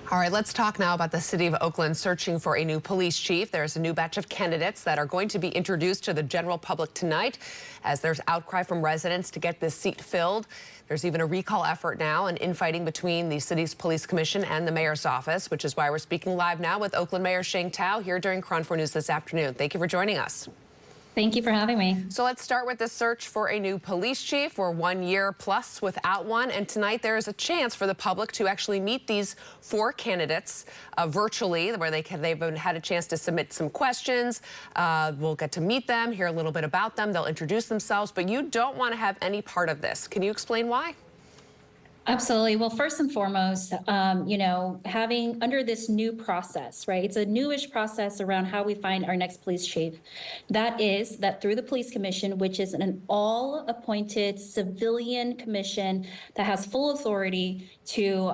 All right, let's talk now about the city of Oakland searching for a new police chief. There's a new batch of candidates that are going to be introduced to the general public tonight as there's outcry from residents to get this seat filled. There's even a recall effort now and infighting between the city's police commission and the mayor's office, which is why we're speaking live now with Oakland Mayor Thao here during KRON 4 News this afternoon. Thank you for joining us. Thank you for having me. So let's start with the search for a new police chief. We're 1 year plus without one, and tonight there is a chance for the public to actually meet these 4 candidates virtually, where they've had a chance to submit some questions. We'll get to meet them, hear a little bit about them. They'll introduce themselves, but you don't want to have any part of this. Can you explain why? Absolutely. Well, first and foremost, having under this new process, right? It's a newish process around how we find our next police chief. That is that through the police commission, which is an all-appointed civilian commission that has full authority to,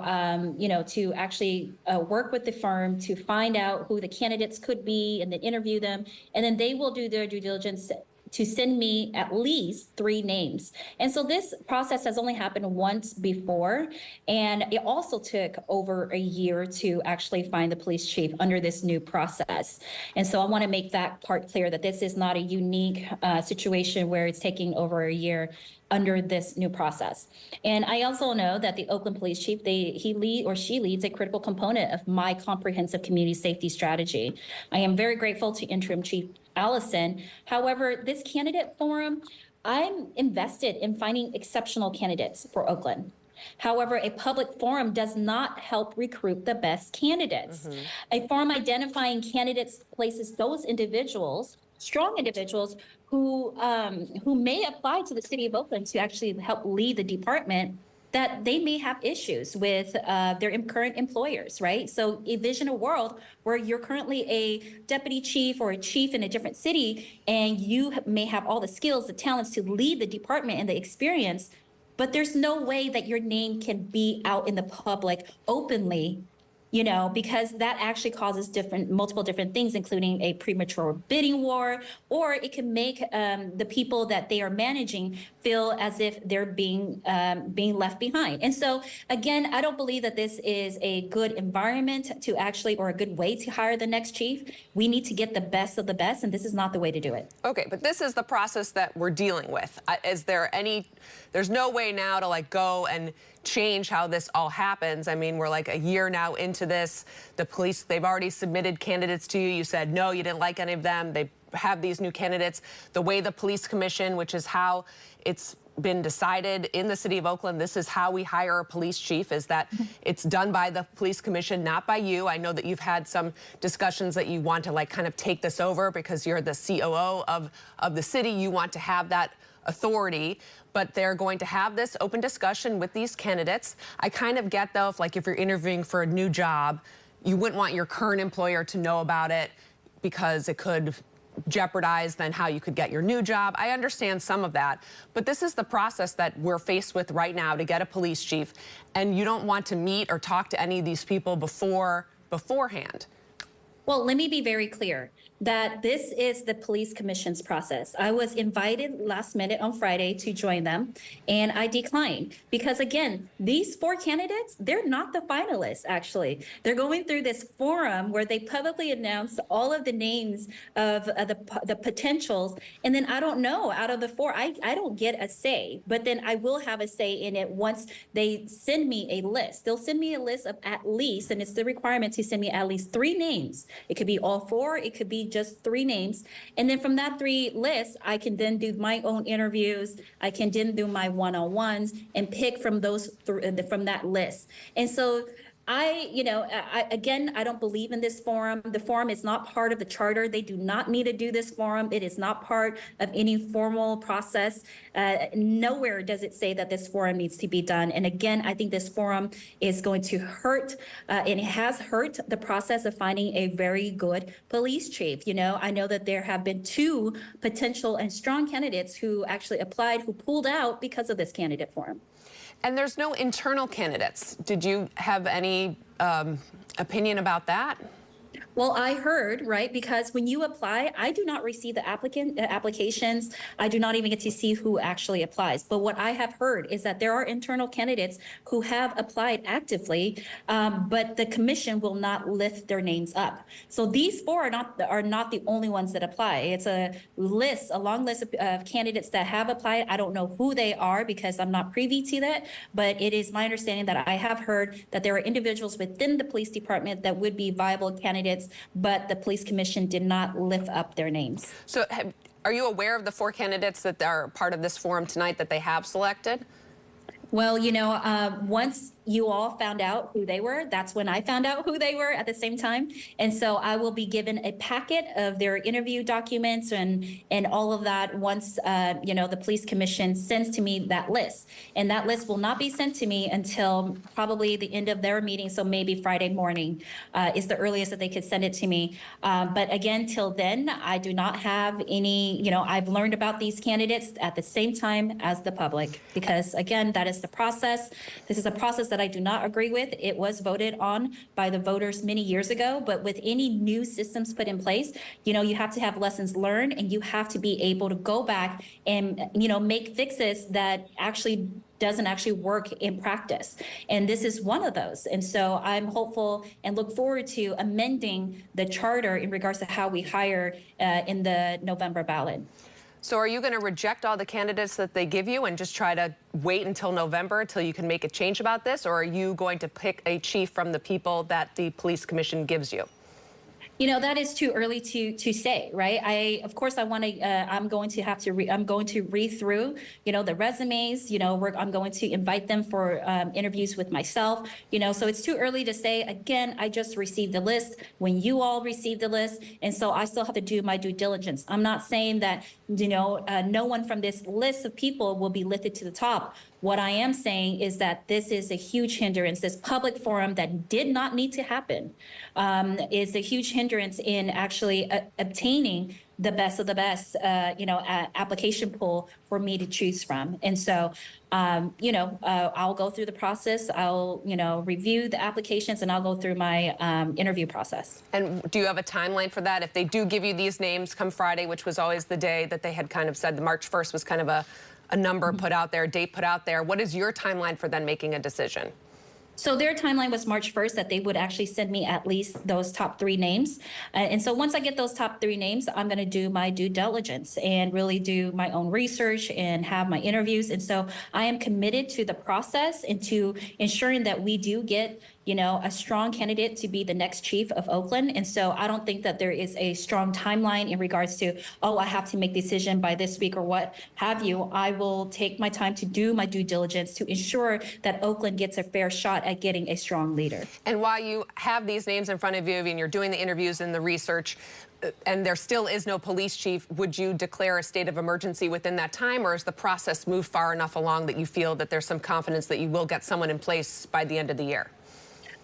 to actually work with the firm to find out who the candidates could be and then interview them. And then they will do their due diligence to send me at least 3 names. And so this process has only happened once before, and it also took over a year to actually find the police chief under this new process. And so I want to make that part clear that this is not a unique situation where it's taking over a year under this new process. And I also know that the Oakland police chief, she leads a critical component of my comprehensive community safety strategy. I am very grateful to interim chief Allison. However, this candidate forum, I'm invested in finding exceptional candidates for Oakland. However, a public forum does not help recruit the best candidates. A forum identifying candidates places those individuals, strong individuals, who may apply to the city of Oakland to actually help lead the department, that they may have issues with their current employers, right? So envision a world where you're currently a deputy chief or a chief in a different city, and you may have all the skills, the talents to lead the department and the experience, but there's no way that your name can be out in the public openly, because that actually causes multiple different things, including a premature bidding war, or it can make the people that they are managing feel as if they're being left behind. And so, again, I don't believe that this is a good environment to actually, or a good way to hire the next chief. We need to get the best of the best, and this is not the way to do it. Okay, but this is the process that we're dealing with. There's no way now to go and change how this all happens. I mean, we're like a year now into this. The police, they've already submitted candidates to you. You said no, you didn't like any of them. They have these new candidates. The way the police commission, which is how it's been decided in the city of Oakland, this is how we hire a police chief, is that it's done by the police commission, not by you. I know that you've had some discussions that you want to kind of take this over because you're the COO of the city. You want to have that authority, but they're going to have this open discussion with these candidates. I kind of get, though, if you're interviewing for a new job, you wouldn't want your current employer to know about it because it could jeopardize then how you could get your new job. I understand some of that, but this is the process that we're faced with right now to get a police chief, and you don't want to meet or talk to any of these people beforehand. Well, let me be very clear that this is the police commission's process. I was invited last minute on Friday to join them, and I declined because, again, these 4 candidates, they're not the finalists, actually. They're going through this forum where they publicly announce all of the names of the potentials, and then I don't know, out of the 4, I don't get a say, but then I will have a say in it once they send me a list. They'll send me a list of at least, and it's the requirement to send me at least 3 names. It could be all 4, it could be just 3 names. And then from that 3 lists, I can then do my own interviews. I can then do my one-on-ones and pick from from that list. And so again, I don't believe in this forum. The forum is not part of the charter. They do not need to do this forum. It is not part of any formal process. Nowhere does it say that this forum needs to be done. And again, I think this forum is going to hurt, and it has hurt the process of finding a very good police chief. I know that there have been 2 potential and strong candidates who actually applied, who pulled out because of this candidate forum. And there's no internal candidates. Did you have any opinion about that? Well, I heard, right, because when you apply, I do not receive the applications. I do not even get to see who actually applies. But what I have heard is that there are internal candidates who have applied actively, but the commission will not lift their names up. So these four are not the only ones that apply. It's a list, a long list of candidates that have applied. I don't know who they are because I'm not privy to that, but it is my understanding that I have heard that there are individuals within the police department that would be viable candidates, but the police commission did not lift up their names. So are you aware of the 4 candidates that are part of this forum tonight that they have selected? Well, once you all found out who they were, that's when I found out who they were at the same time. And so I will be given a packet of their interview documents and all of that once, the police commission sends to me that list. And that list will not be sent to me until probably the end of their meeting. So maybe Friday morning is the earliest that they could send it to me. But again, till then, I do not have any, I've learned about these candidates at the same time as the public, because again, that is the process. This is a process that I do not agree with. It was voted on by the voters many years ago, but with any new systems put in place, you have to have lessons learned, and you have to be able to go back and, make fixes that actually doesn't actually work in practice. And this is one of those. And so I'm hopeful and look forward to amending the charter in regards to how we hire in the November ballot. So are you going to reject all the candidates that they give you and just try to wait until November until you can make a change about this? Or are you going to pick a chief from the people that the police commission gives you? That is too early to say, right? Of course, I want to. I'm going to read through, the resumes. I'm going to invite them for interviews with myself. So it's too early to say. Again, I just received the list when you all received the list, and so I still have to do my due diligence. I'm not saying that no one from this list of people will be lifted to the top. What I am saying is that this is a huge hindrance. This public forum that did not need to happen is a huge hindrance in actually obtaining the best of the best, application pool for me to choose from. And so, I'll go through the process. I'll, review the applications, and I'll go through my interview process. And do you have a timeline for that? If they do give you these names come Friday, which was always the day that they had kind of said the March 1st was kind of a number put out there, a date put out there, what is your timeline for then making a decision? So their timeline was March 1st, that they would actually send me at least those top 3 names. And so once I get those top 3 names, I'm going to do my due diligence and really do my own research and have my interviews. And so I am committed to the process and to ensuring that we do get, a strong candidate to be the next chief of Oakland. And so I don't think that there is a strong timeline in regards to, I have to make a decision by this week or what have you. I will take my time to do my due diligence to ensure that Oakland gets a fair shot at getting a strong leader. And while you have these names in front of you and you're doing the interviews and the research, and there still is no police chief, would you declare a state of emergency within that time, or has the process moved far enough along that you feel that there's some confidence that you will get someone in place by the end of the year?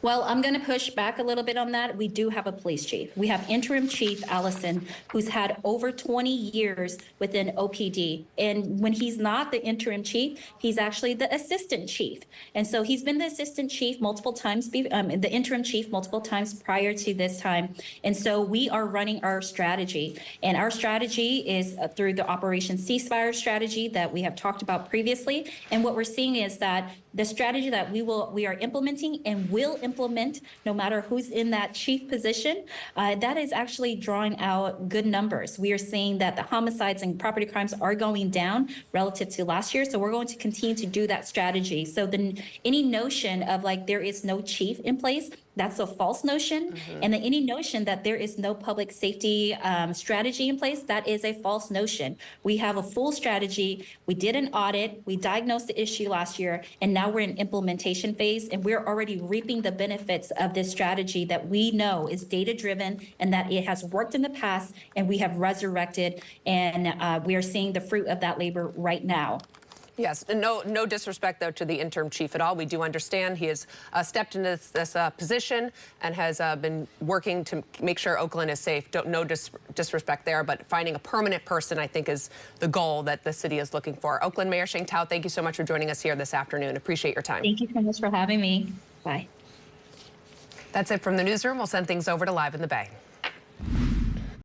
Well, I'm going to push back a little bit on that. We do have a police chief. We have interim chief Allison, who's had over 20 years within OPD. And when he's not the interim chief, he's actually the assistant chief. And so he's been the assistant chief multiple times, the interim chief multiple times prior to this time. And so we are running our strategy. And our strategy is through the Operation Ceasefire strategy that we have talked about previously. And what we're seeing is that the strategy that we are implementing and will implement, no matter who's in that chief position, that is actually drawing out good numbers. We are seeing that the homicides and property crimes are going down relative to last year. So we're going to continue to do that strategy. So then any notion of there is no chief in place, that's a false notion. Mm-hmm. And then any notion that there is no public safety strategy in place, that is a false notion. We have a full strategy. We did an audit. We diagnosed the issue last year, and now we're in implementation phase, and we're already reaping the benefits of this strategy that we know is data-driven and that it has worked in the past, and we have resurrected, and we are seeing the fruit of that labor right now. Yes, no disrespect, though, to the interim chief at all. We do understand he has stepped into this position and has been working to make sure Oakland is safe. No disrespect there, but finding a permanent person, I think, is the goal that the city is looking for. Oakland Mayor Sheng Thao, thank you so much for joining us here this afternoon. Appreciate your time. Thank you so much for having me. Bye. That's it from the newsroom. We'll send things over to Live in the Bay.